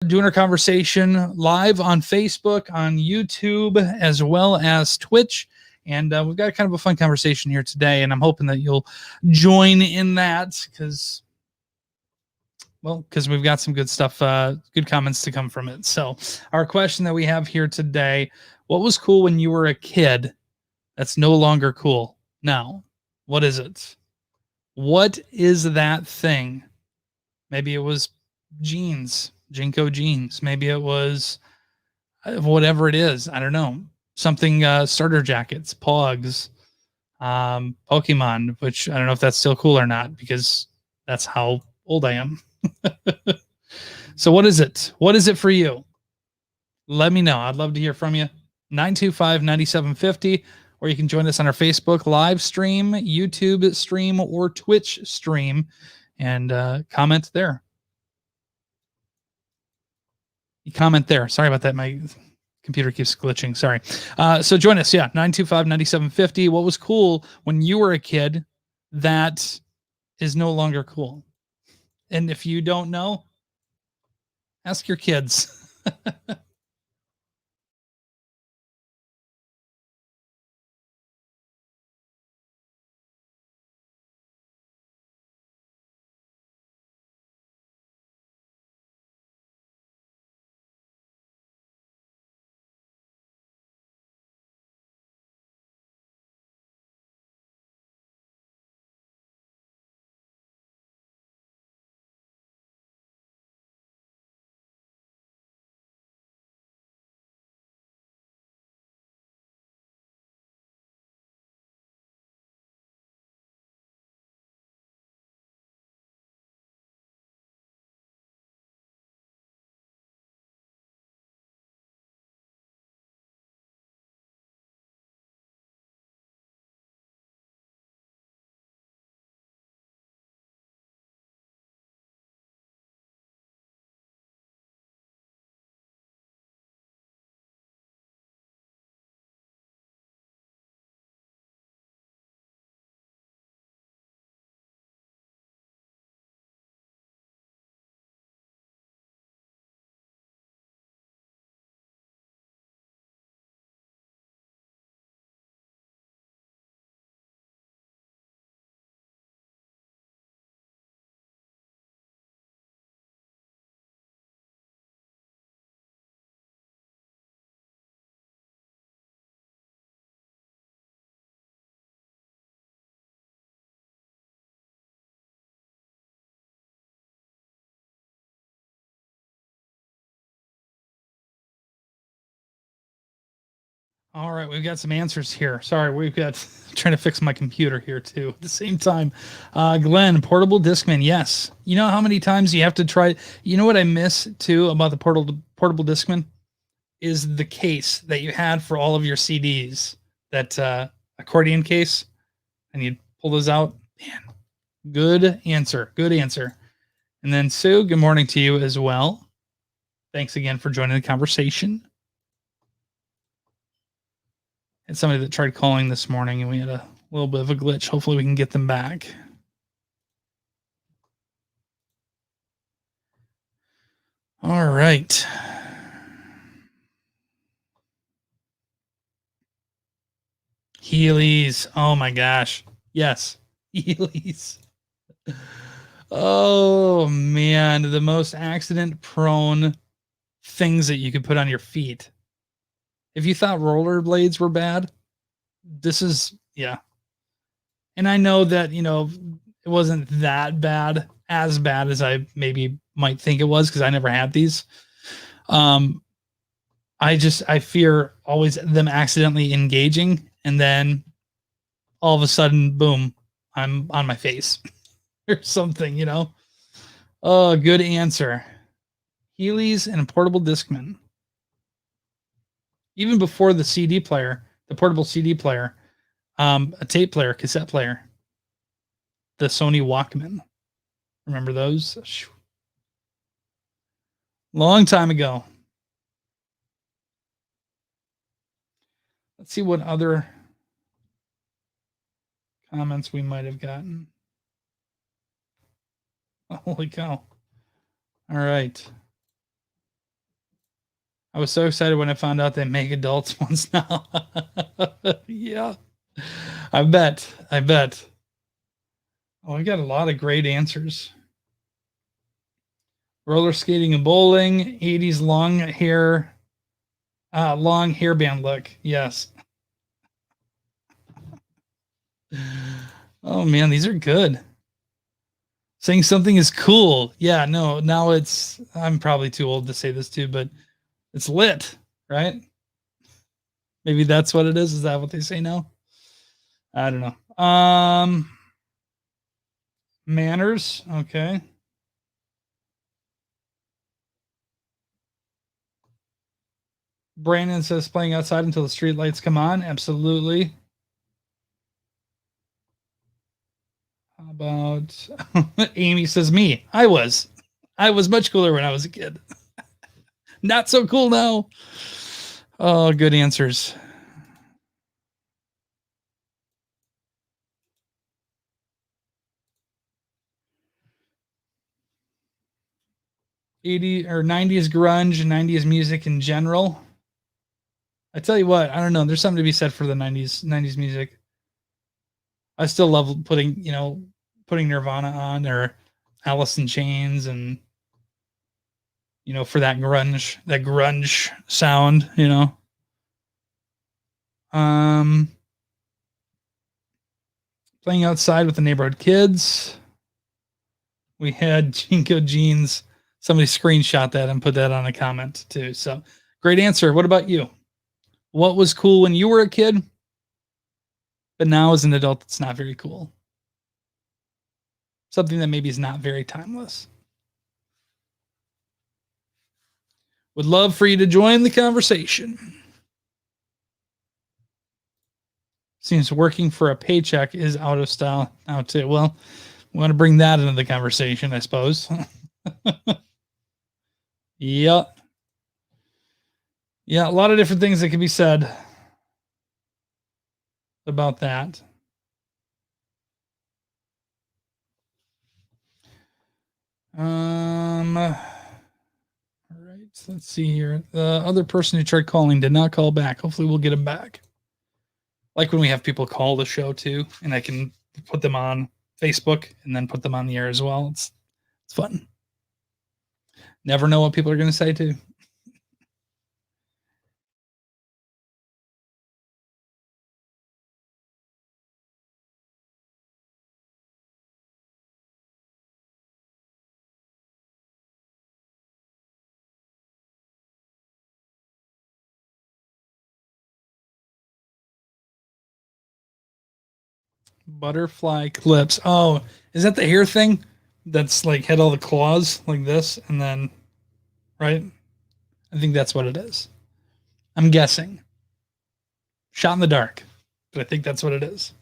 doing our conversation live on Facebook, on YouTube, as well as Twitch. And we've got kind of a fun conversation here today, and I'm hoping that you'll join in that because we've got some good stuff, good comments to come from it. So our question that we have here today, what was cool when you were a kid that's no longer cool now? What is it? What is that thing? Maybe it was jeans, Jinko jeans. Maybe it was whatever it is. I don't know. Something, starter jackets, Pogs, Pokemon, which I don't know if that's still cool or not because that's how old I am. So what is it? What is it for you? Let me know. I'd love to hear from you. 925-9750, or you can join us on our Facebook live stream, YouTube stream, or Twitch stream, and comment there. You comment there. Sorry about that. My computer keeps glitching. Sorry. So join us. Yeah. 925-9750. What was cool when you were a kid that is no longer cool? And if you don't know, ask your kids. All right, we've got some answers here. Sorry, we've got trying to fix my computer here too at the same time. Glenn, portable Discman, yes. You know how many times you have to try? You know what I miss too about the portable Discman is the case that you had for all of your CDs, that accordion case, and you'd pull those out. Man, good answer, good answer. And then Sue, good morning to you as well. Thanks again for joining the conversation. And somebody that tried calling this morning and we had a little bit of a glitch. Hopefully we can get them back. All right. Heelys. Oh my gosh. Yes. Heelys. Oh man. The most accident prone things that you could put on your feet. If you thought rollerblades were bad, this is, yeah. And I know that, you know, it wasn't that bad, as bad as I maybe might think it was because I never had these. I fear always them accidentally engaging and then all of a sudden, boom, I'm on my face or something, you know? Oh, good answer. Heelys and a portable Discman. Even before the CD player, the portable CD player, a tape player, cassette player, the Sony Walkman. Remember those? Long time ago. Let's see what other comments we might have gotten. Holy cow. All right. I was so excited when I found out they make adults ones now. Yeah. I bet. I bet. Oh, I got a lot of great answers. Roller skating and bowling, 80s long hairband look. Yes. Oh man, these are good. Saying something is cool. Yeah, no, now I'm probably too old to say this too, but it's lit, right? Maybe that's what it is. Is that what they say now? I don't know. Manners. Okay. Brandon says playing outside until the street lights come on. Absolutely. How about Amy says me? I was much cooler when I was a kid. Not so cool now. Oh, good answers. '80 or '90s grunge, '90s music in general. I tell you what, I don't know. There's something to be said for the '90s music. I still love putting Nirvana on or Alice in Chains, and for that grunge sound. Um, Playing outside with the neighborhood kids. We had Jinko Jeans. Somebody screenshot that and put that on a comment too. So great answer. What about you? What was cool when you were a kid, but now as an adult, it's not very cool? Something that maybe is not very timeless. Would love for you to join the conversation. Seems working for a paycheck is out of style now too. Well, we want to bring that into the conversation, I suppose. Yep. Yeah, a lot of different things that can be said about that. All right, let's see here. The other person who tried calling did not call back. Hopefully we'll get him back. Like when we have people call the show too, and I can put them on Facebook and then put them on the air as well. It's fun. Never know what people are going to say too. Butterfly clips. Oh, is that the hair thing? That's like had all the claws like this, and then right? I think that's what it is. I'm guessing. Shot in the dark, but I think that's what it is.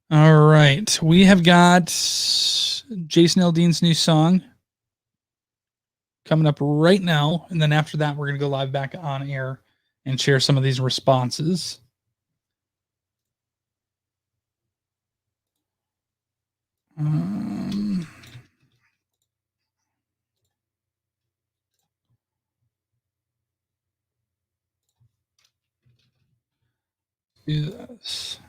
All right. We have got Jason Aldean's new song coming up right now. And then after that, we're going to go live back on air and share some of these responses. Do this.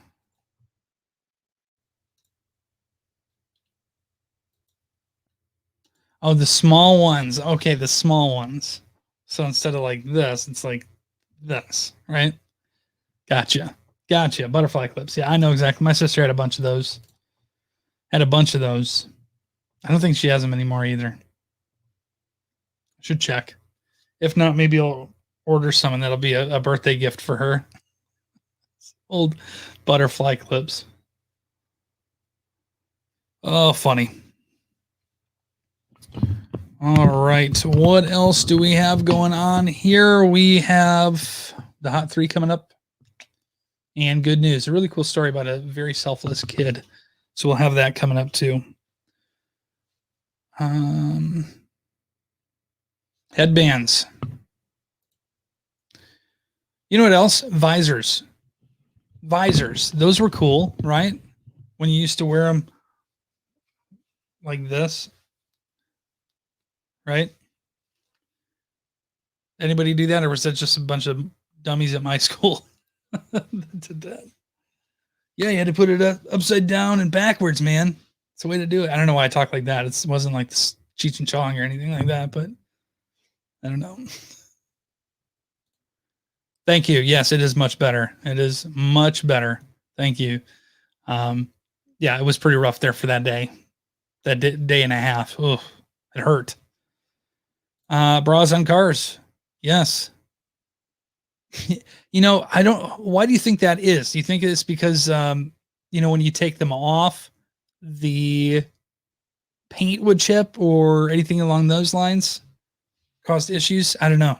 Oh, the small ones. Okay, the small ones. So instead of like this, it's like this, right? Gotcha. Gotcha. Butterfly clips. Yeah, I know exactly. My sister had a bunch of those. Had a bunch of those. I don't think she has them anymore either. Should check. If not, maybe I'll order some and that'll be a birthday gift for her. Old butterfly clips. Oh, funny. All right. What else do we have going on here? We have the Hot 3 coming up and good news. A really cool story about a very selfless kid. So we'll have that coming up too. Headbands. You know what else? Visors. Visors, those were cool, right? When you used to wear them like this, right? Anybody do that, or was that just a bunch of dummies at my school that did that? Yeah, you had to put it upside down and backwards, man. It's the way to do it. I don't know why I talk like that. It wasn't like this Cheech and Chong or anything like that, but I don't know. Thank you. Yes, it is much better. It is much better. Thank you. Yeah, it was pretty rough there for that day, day and a half. Oh, it hurt. Bras on cars. Yes. You know, I don't. Why do you think that is? Do you think it's because you know, when you take them off, the paint would chip or anything along those lines caused issues? I don't know.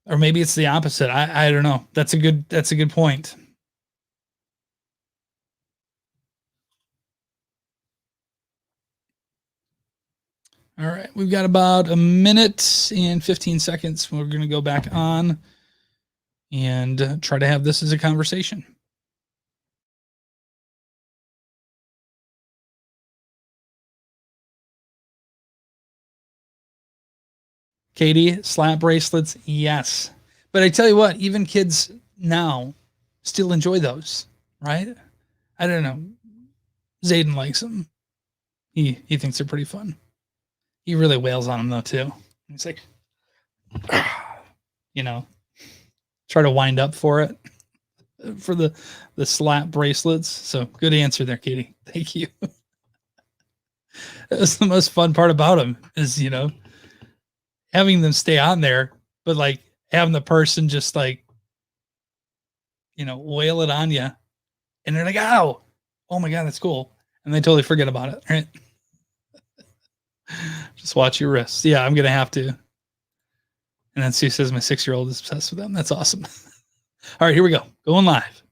Or maybe it's the opposite. I don't know. That's a good point. All right, we've got about a minute and 15 seconds. We're going to go back on and try to have this as a conversation. Katie, slap bracelets, yes. But I tell you what, even kids now still enjoy those, right? I don't know. Zayden likes them. He thinks they're pretty fun. He really wails on them though too. He's like, you know, try to wind up for it for the slap bracelets. So good answer there, Katie. Thank you. That was the most fun part about them is, you know, having them stay on there, but like having the person just like, you know, wail it on you, and they're like, "Ow, oh my god, that's cool," and they totally forget about it. Right? Just watch your wrists. Yeah, I'm gonna have to. And then Sue says my 6-year-old is obsessed with them. That's awesome. All right, here we go. Going live.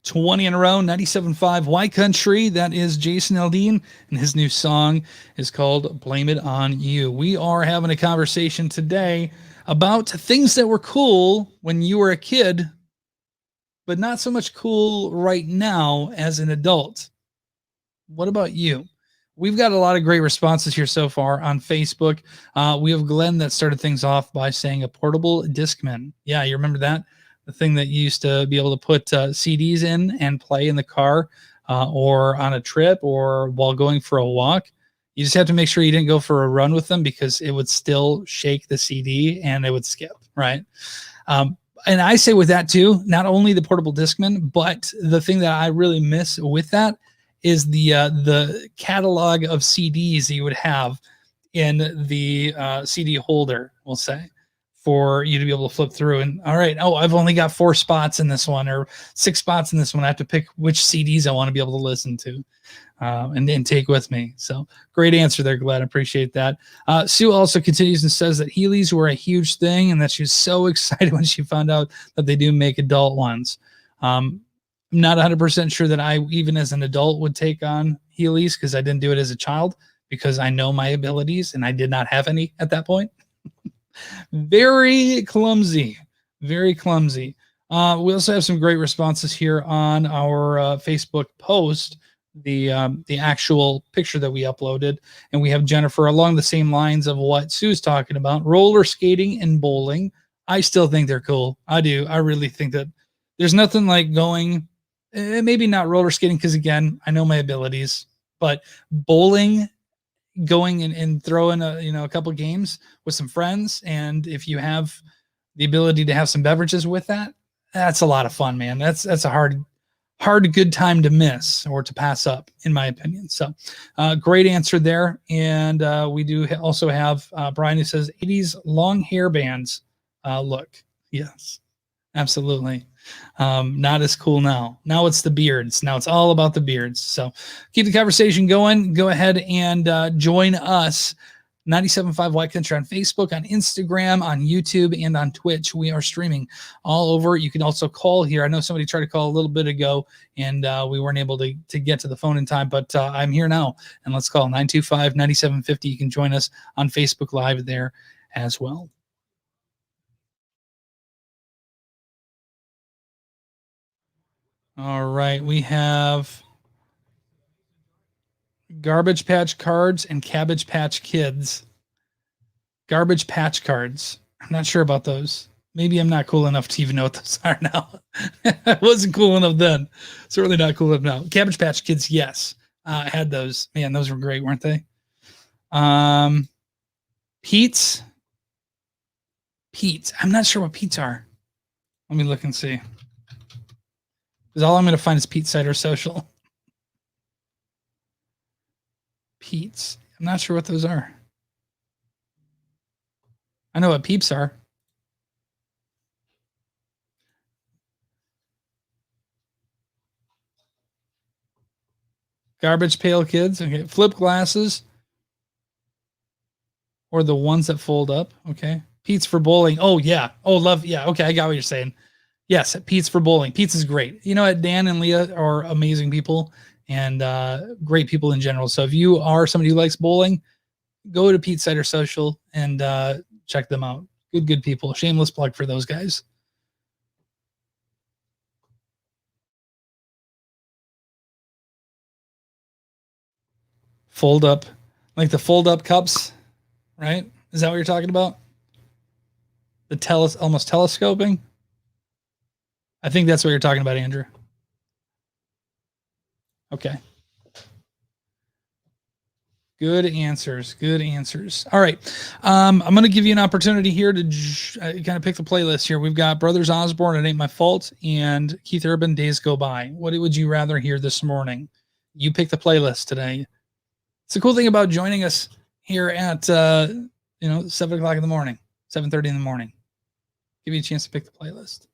20 in a row, 97.5 Y Country. That is Jason Aldean, and his new song is called Blame It On You. We are having a conversation today about things that were cool when you were a kid, but not so much cool right now as an adult. What about you? We've got a lot of great responses here so far on Facebook. We have Glenn that started things off by saying a portable Discman. Yeah, you remember that? The thing that you used to be able to put CDs in and play in the car or on a trip or while going for a walk. You just have to make sure you didn't go for a run with them because it would still shake the CD and it would skip, right? And I say with that too, not only the portable Discman, but the thing that I really miss with that is the catalog of CDs you would have in the CD holder, we'll say, for you to be able to flip through. And all right, oh, I've only got 4 spots in this one or 6 spots in this one. I have to pick which CDs I want to be able to listen to and then take with me. So great answer there, Glenn. Appreciate that. Sue also continues and says that Heelys were a huge thing and that she was so excited when she found out that they do make adult ones. I'm not 100% sure that I, even as an adult, would take on Heelys because I didn't do it as a child because I know my abilities and I did not have any at that point. Very clumsy, very clumsy. We also have some great responses here on our Facebook post, the actual picture that we uploaded, and we have Jennifer along the same lines of what Sue's talking about: roller skating and bowling. I still think they're cool. I do. I really think that there's nothing like going. Maybe not roller skating because again, I know my abilities, but bowling, going and throwing a couple games with some friends, and if you have the ability to have some beverages with that, that's a lot of fun, man. That's a hard good time to miss or to pass up, in my opinion. So great answer there. And we do also have Brian who says 80s long hair bands look. Yes, absolutely. Not as cool now. Now it's the beards. Now it's all about the beards. So keep the conversation going. Go ahead and join us. 97.5 Y Country on Facebook, on Instagram, on YouTube, and on Twitch. We are streaming all over. You can also call here. I know somebody tried to call a little bit ago, and we weren't able to get to the phone in time, but I'm here now. And let's call 925-9750. You can join us on Facebook Live there as well. All right, we have Garbage Patch Cards and Cabbage Patch Kids. Garbage Patch Cards. I'm not sure about those. Maybe I'm not cool enough to even know what those are now. I wasn't cool enough then. Certainly not cool enough now. Cabbage Patch Kids, yes. I had those. Man, those were great, weren't they? Pete's. Pete's. I'm not sure what Pete's are. Let me look and see. Because all I'm going to find is Pete Cider Social. Pete's. I'm not sure what those are. I know what Peeps are. Garbage Pail Kids. Okay. Flip glasses. Or the ones that fold up. Okay. Pete's for bowling. Oh, yeah. Oh, love. Yeah. Okay. I got what you're saying. Yes. Pete's for bowling. Pete's is great. You know what? Dan and Leah are amazing people and great people in general. So if you are somebody who likes bowling, go to Pete Cider Social and check them out. Good people. Shameless plug for those guys. Fold up, like the fold up cups, right? Is that what you're talking about? The almost telescoping. I think that's what you're talking about, Andrew. Okay. Good answers. Good answers. All right. I'm going to give you an opportunity here to kind of pick the playlist here. We've got Brothers Osborne, It Ain't My Fault, and Keith Urban, Days Go By. What would you rather hear this morning? You pick the playlist today. It's the cool thing about joining us here at 7:00 in the morning, 7:30 in the morning. Give you a chance to pick the playlist.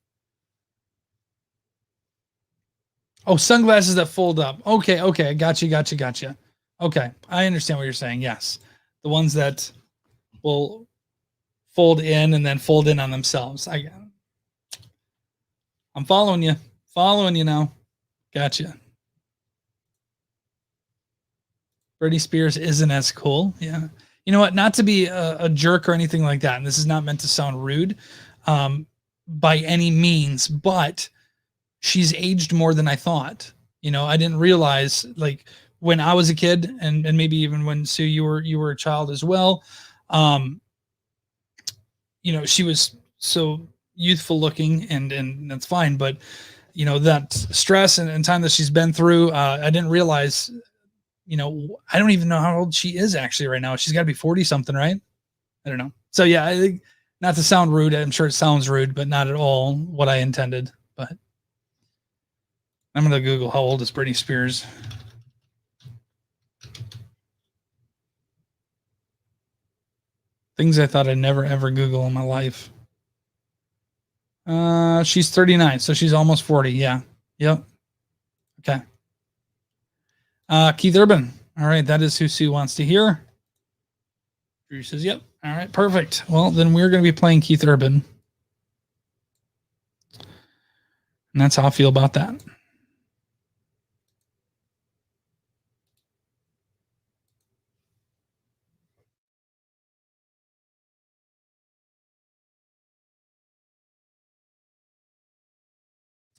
Oh, sunglasses that fold up. Okay. Gotcha. Okay, I understand what you're saying. Yes, the ones that will fold in and then fold in on themselves. I'm following you. Following you now. Gotcha. Britney Spears isn't as cool. Yeah. You know what? Not to be a jerk or anything like that. And this is not meant to sound rude by any means, but she's aged more than I thought. You know, I didn't realize like when I was a kid and maybe even when Sue you were a child as well. Um, she was so youthful looking and that's fine, but that stress and time that she's been through, I didn't realize, I don't even know how old she is actually right now. She's got to be 40 something, right? I don't know. So yeah, I think not to sound rude, I'm sure it sounds rude, but not at all what I intended. But I'm going to Google how old is Britney Spears. Things I thought I'd never ever Google in my life. She's 39, so she's almost 40. Yeah. Yep. Okay. Keith Urban. All right, that is who Sue wants to hear. Drew says, yep. All right, perfect. Well, then we're going to be playing Keith Urban. And that's how I feel about that.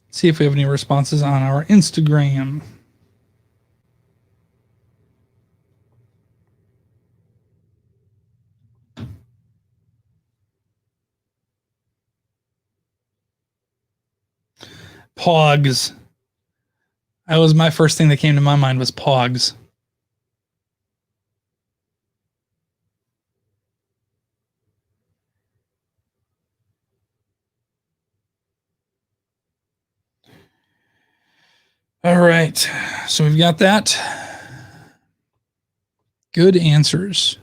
See if we have any responses on our Instagram. Pogs. That was my first thing that came to my mind was Pogs. All right. So we've got that. Good answers.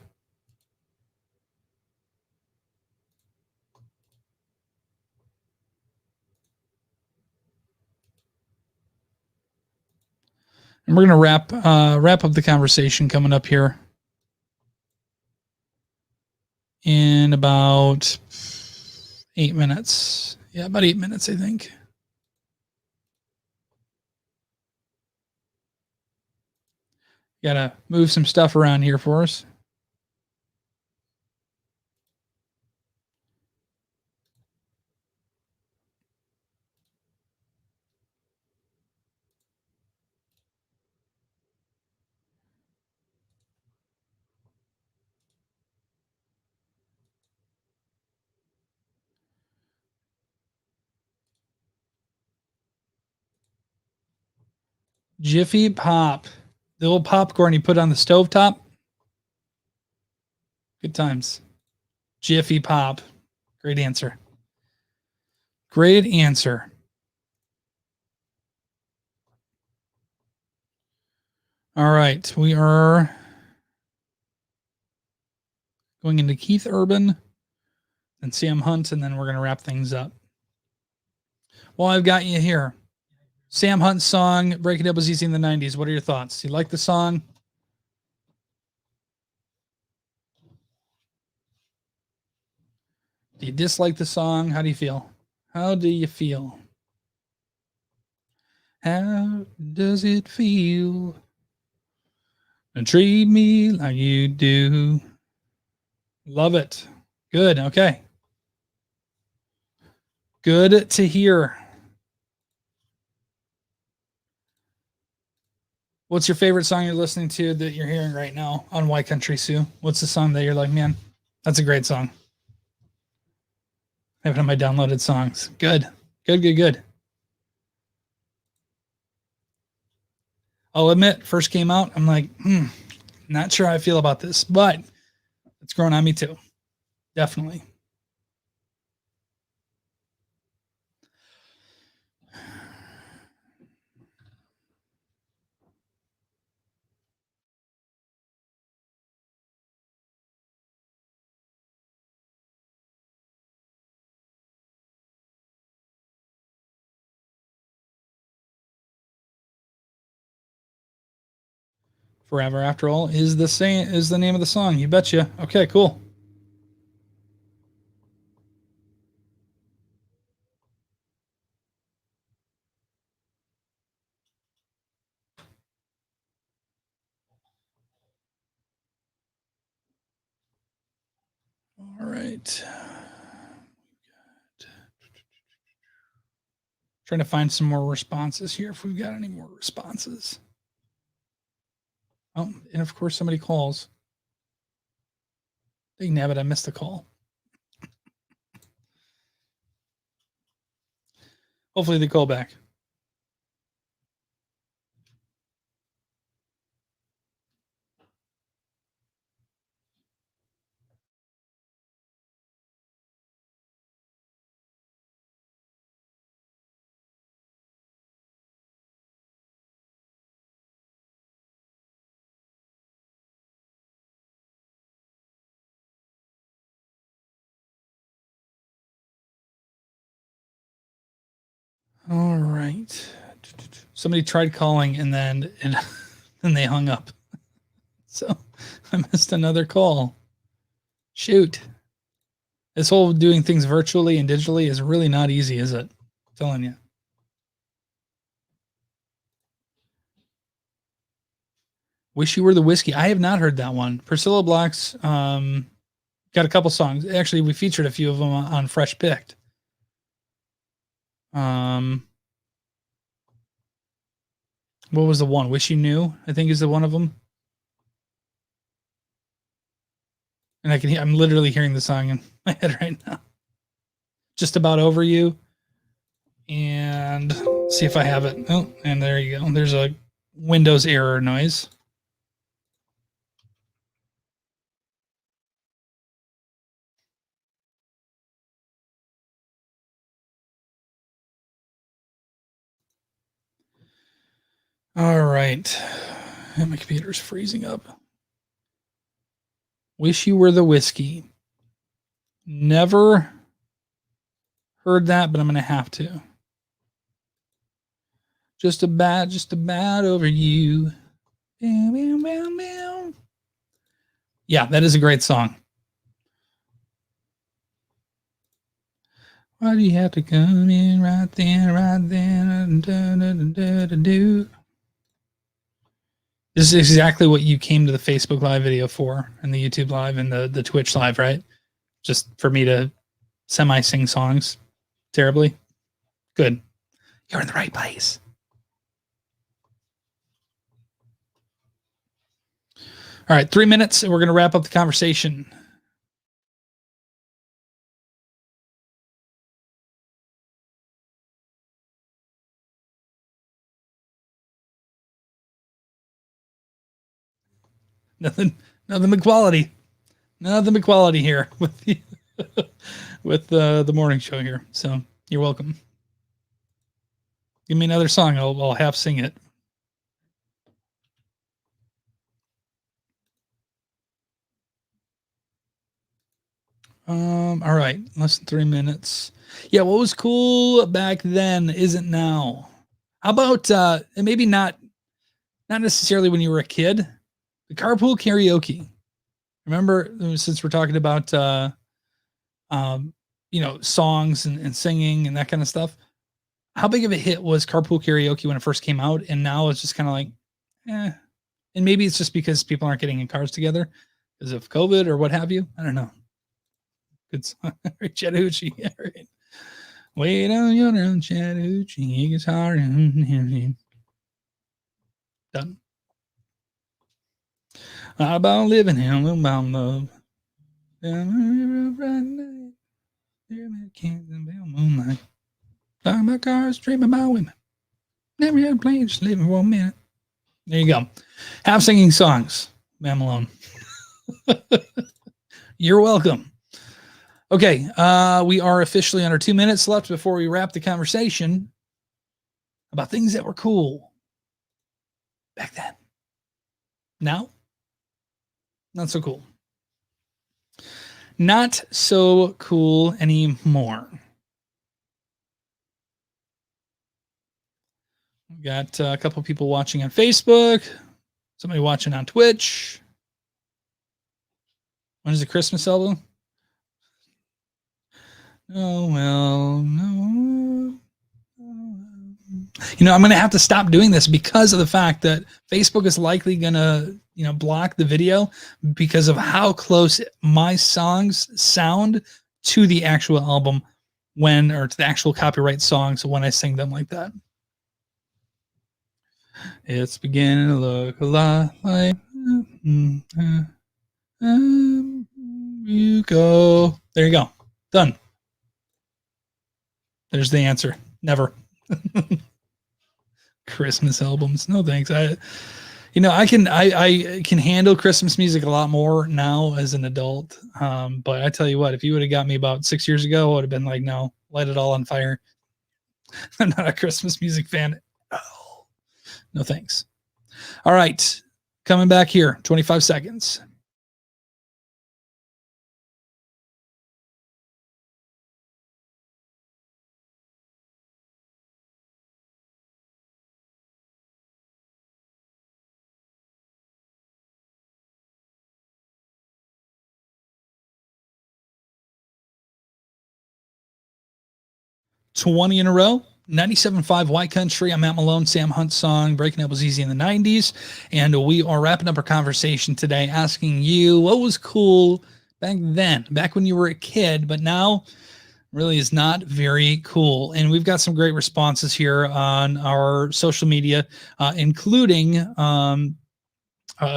And we're going to wrap up the conversation coming up here in about 8 minutes. Yeah, about 8 minutes, I think. Got to move some stuff around here for us. Jiffy Pop. The little popcorn you put on the stovetop. Good times. Jiffy Pop. Great answer. Great answer. All right. We are going into Keith Urban and Sam Hunt, and then we're going to wrap things up. Well, I've got you here. Sam Hunt's song, Break It Up, was easy in the 90s. What are your thoughts? You like the song? Do you dislike the song? How do you feel? How do you feel? How does it feel to treat me like you do? Love it. Good. Okay. Good to hear. What's your favorite song you're listening to that you're hearing right now on Why Country Sue? What's the song that you're like, man, that's a great song? I have it on my downloaded songs. Good. Good, good, good. I'll admit, first came out, I'm like, not sure how I feel about this, but it's grown on me too. Definitely. Forever After All is the name of the song. You betcha. Okay, cool. All right. Trying to find some more responses here if we've got any more responses. Oh, and of course somebody calls. Dang nabbit, I missed the call. Hopefully they call back. All right. Somebody tried calling and then they hung up. So I missed another call. Shoot. This whole doing things virtually and digitally is really not easy, is it? I'm telling you. Wish You Were the Whiskey. I have not heard that one. Priscilla Block's got a couple songs. Actually, we featured a few of them on Fresh Picked. What was the one? Wish You Knew, I think is the one of them. And I'm literally hearing the song in my head right now. Just About Over You. And see if I have it. Oh, and there you go. There's a Windows error noise. All right. And my computer's freezing up. Wish You Were the Whiskey. Never heard that, but I'm going to have to. Just about over you. Yeah, that is a great song. Why do you have to come in right then? This is exactly what you came to the Facebook Live video for, and the YouTube Live, and the Twitch Live, right? Just for me to semi-sing songs terribly. Good. You're in the right place. All right, 3 minutes, and we're going to wrap up the conversation. nothing but quality. Nothing but quality here with the with the morning show here. So you're welcome. Give me another song. I'll half sing it. All right, less than 3 minutes. Yeah, what was cool back then isn't now. How about maybe not necessarily when you were a kid, the carpool karaoke. Remember, since we're talking about songs and singing and that kind of stuff. How big of a hit was carpool karaoke when it first came out? And now it's just kind of like, eh. And maybe it's just because people aren't getting in cars together because of COVID or what have you. I don't know. Good song. Chattahoochee. Yeah, right. Wait on your own Chattahoochee guitar. Done. How about living in about love? Moonlight. Talking about cars, dreaming about women. Never had plans, just living for a minute. There you go. Half singing songs. Matt Malone. You're welcome. Okay, we are officially under 2 minutes left before we wrap the conversation about things that were cool back then. Now, not so cool. Not so cool anymore. We got a couple people watching on Facebook, somebody watching on Twitch. When is the Christmas album? Oh, well, no. I'm going to have to stop doing this because of the fact that Facebook is likely going to, block the video because of how close my songs sound to the actual album or to the actual copyright songs when I sing them like that. It's beginning to look a lot like you go. There you go. Done. There's the answer. Never. Christmas albums. No thanks. I can handle Christmas music a lot more now as an adult. But I tell you what, if you would have got me about 6 years ago, I would have been like, no, light it all on fire. I'm not a Christmas music fan. Oh, no thanks. All right. Coming back here, 25 seconds. $20 in a row. 97.5 White Country. I'm Matt Malone. Sam Hunt's song Breaking Up Was Easy in the 90s. And we are wrapping up our conversation today asking you what was cool back then, back when you were a kid, but now really is not very cool. And we've got some great responses here on our social media, including a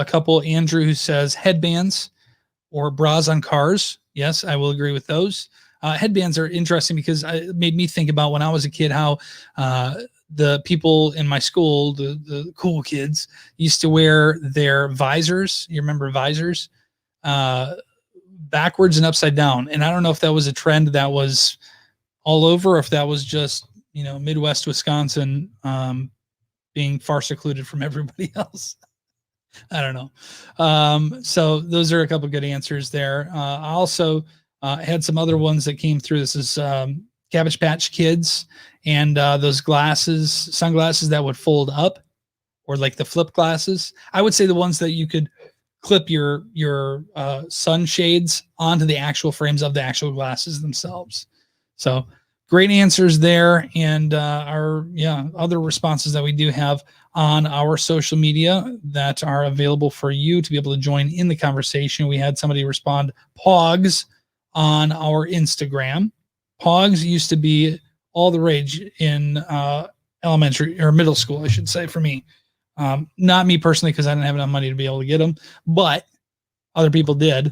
couple. Andrew, who says headbands or bras on cars. Yes, I will agree with those. Headbands are interesting because it made me think about when I was a kid how the people in my school, the cool kids, used to wear their visors. You remember visors? Backwards and upside down. And I don't know if that was a trend that was all over, or if that was just, Midwest Wisconsin being far secluded from everybody else. I don't know. So those are a couple good answers there. I also had some other ones that came through. This is Cabbage Patch Kids and those sunglasses that would fold up, or like the flip glasses. I would say the ones that you could clip your sunshades onto the actual frames of the actual glasses themselves. So great answers there. And our other responses that we do have on our social media that are available for you to be able to join in the conversation. We had somebody respond, Pogs, on our Instagram. Pogs used to be all the rage in elementary or middle school, I should say, for me. Not me personally, because I didn't have enough money to be able to get them, but other people did.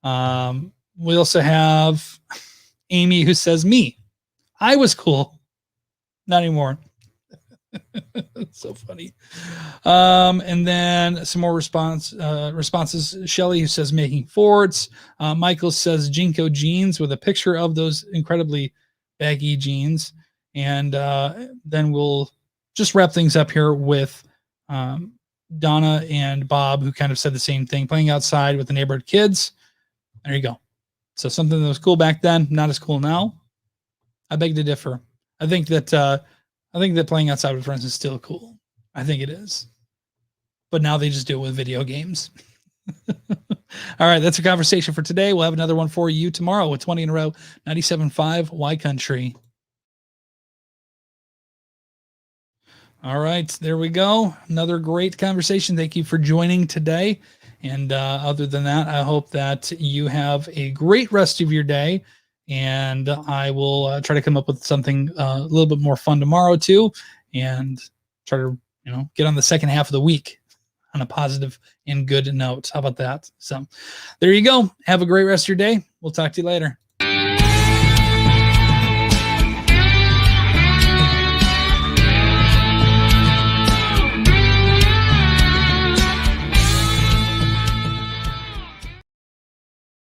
We also have Amy, who says, me. I was cool. Not anymore. So funny. And then some more responses. Shelly, who says making forts. Michael says Jinko jeans with a picture of those incredibly baggy jeans. And then we'll just wrap things up here with Donna and Bob, who kind of said the same thing, playing outside with the neighborhood kids. There you go. So something that was cool back then, not as cool now. I beg to differ. I think that playing outside with friends is still cool. I think it is. But now they just do it with video games. All right, that's a conversation for today. We'll have another one for you tomorrow with 20 in a row, 97.5 Y Country. All right, there we go. Another great conversation. Thank you for joining today. And other than that, I hope that you have a great rest of your day. And I will try to come up with something a little bit more fun tomorrow too, and try to get on the second half of the week on a positive and good note. How about that? So there you go. Have a great rest of your day. We'll talk to you later.